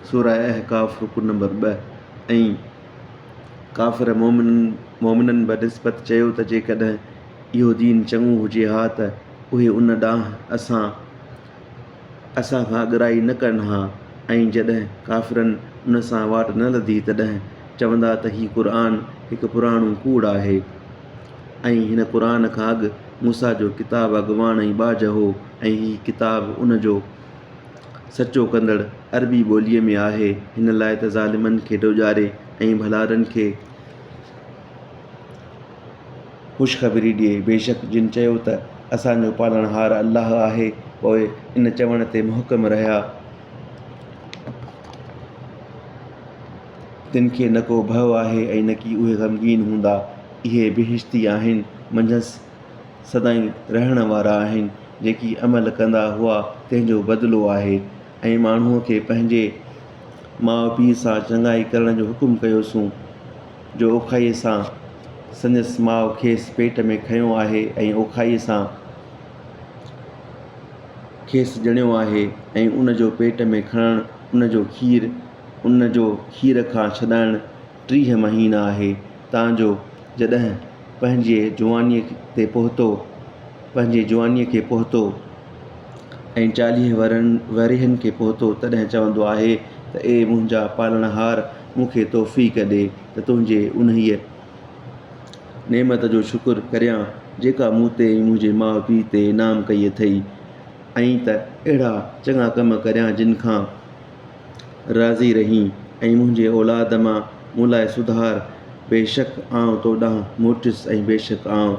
सूरह अहकाफ़ रुकु नंबर 2। ऐं काफ़िर मोमिननि बनिस्बत चयो त जेकॾहिं इहो दीन चङो हुजे हा त उहे उन ॾांहुं असां खां अॻिराई न कनि हा, ऐं जॾहिं काफ़िरनि उन सां वाट न लधी तॾहिं चवंदा त हीउ क़ुर हिकु पुराणो कूड़ आहे, ऐं हिन क़ुर खां अॻु मूसा जो किताबु अॻुवाण ऐं ॿाझ हो, ऐं हीउ किताबु उन जो सचो कंदड़ अरबी ॿोलीअ में आहे। हिन लाइ त ज़ालिमनि खे ॾोॼारे ऐं भलारनि खे ख़ुशख़बरी ॾिए। बेशक जिन चयो त असांजो पालणहार अल्लाह आहे, पोइ इन चवण ते मुहकम रहिया, तिन खे न को भउ आहे ऐं न की उहे ग़मगीन हूंदा। इहे बिहिश्ती आहिनि, मंझंदि सदाईं रहण वारा आहिनि, जेकी अमल कंदा हुआ तंहिंजो बदिलो आहे। ऐं माण्हूअ खे पंहिंजे माउ पीउ सां चङाई करण जो हुकुम कयोसीं, जो ओखाईअ सां संदसि माउ खेसि पेट में खंयो आहे ऐं ओखाईअ सां खेसि ॼणियो आहे, ऐं उन जो पेट में खणणु उन जो खीर खां छॾाइणु 30 महीना आहे, तांजो जॾहिं पंहिंजे जुवानीअ खे पहुतो ऐं 40 वरिहनि खे पहुतो, तॾहिं चवंदो आहे त ए मुंहिंजा पालणहार, मूंखे तौफ़ीक़ ॾे त तुंहिंजे उन्हीअ नेमत जो शुक्र करियां जेका मूं ते ऐं मुंहिंजे माउ पीउ ते इनाम कई अथई, ऐं त अहिड़ा चङा कम करियां जिन खां राज़ी रहीं, ऐं मुंहिंजे औलाद मां मूं लाइ सुधार। बेशक आउं तो ॾांहुं मोटियुसि, ऐं बेशक आउं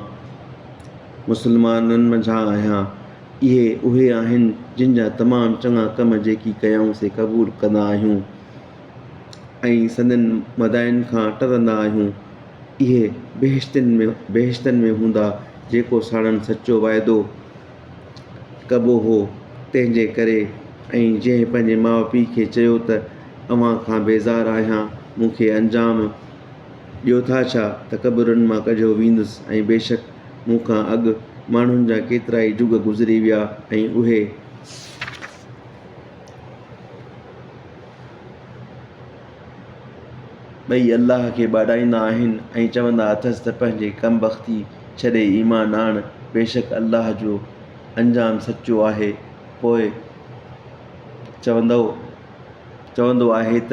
मुस्लमाननि मंझां आहियां। इहे उहे आहिनि जिन जा तमामु चङा कम जेकी कयूं से क़बूल कंदा आहियूं ऐं संदनि मदाइनि खां टरंदा आहियूं। इहे बेहिश्तनि में हूंदा जेको साणनि सचो वाइदो कबो हो तंहिंजे करे, ऐं जंहिं पंहिंजे माउ पीउ खे चयो त अव्हां खां बेज़ार आहियां, मूंखे अंजाम ॾियो था छा त क़बरुनि मां कढियो वेंदुसि, ऐं बेशक मूंखां अॻु माण्हुनि जा केतिरा ई जुग गुज़री विया, ऐं उहे ॿई अल्लाह खे ॿाॾाईंदा आहिनि ऐं चवंदा अथसि त पंहिंजे कमबख़्ती छॾे ईमान आण। बेशक अल्लाह जो अंजाम सचो आहे। पोइ चवंदो आहे त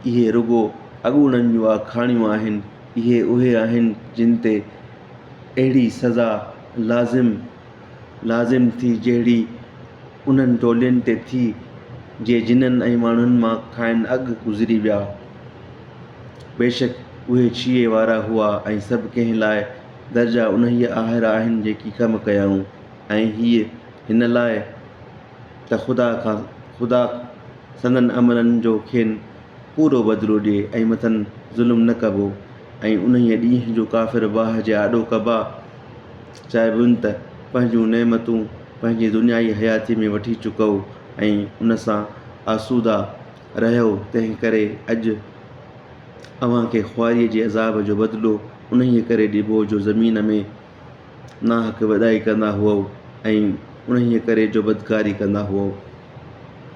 इहे रुॻो अॻूणनि जूं आखाणियूं आहिनि। इहे उहे आहिनि जिन ते अहिड़ी सज़ा लाज़िम थी जहिड़ी उन्हनि टोलियुनि ते थी जे जिन्हनि ऐं माण्हुनि मां खाइनि अॻु गुज़री विया। बेशक उहे शीए वारा हुआ, ऐं सभु कंहिं लाइ दर्जा उन्हीअ आहिर आहिनि जेकी कमु कयूं, ऐं हिन लाइ त ख़ुदा संदनि अमलनि जो खेनि पूरो बदिलो ॾिए ऐं मथनि ज़ुल्म न कबो। ऐं उन्हीअ ॾींहं जो काफ़िर बाहि जे आॾो कबा चाहिनि त पंहिंजूं नेमतूं पंहिंजी दुनियाई हयाती में वठी चुको ऐं उन सां आसूदा रहियो, तंहिं करे अॼु अव्हांखे ख़्वारीअ जे अज़ाब जो बदिलो उन्हीअ करे ॾिबो जो ज़मीन में नाहक वॾाई कंदा हुओ ऐं उन्हीअ करे जो बदकारी कंदा हुओ।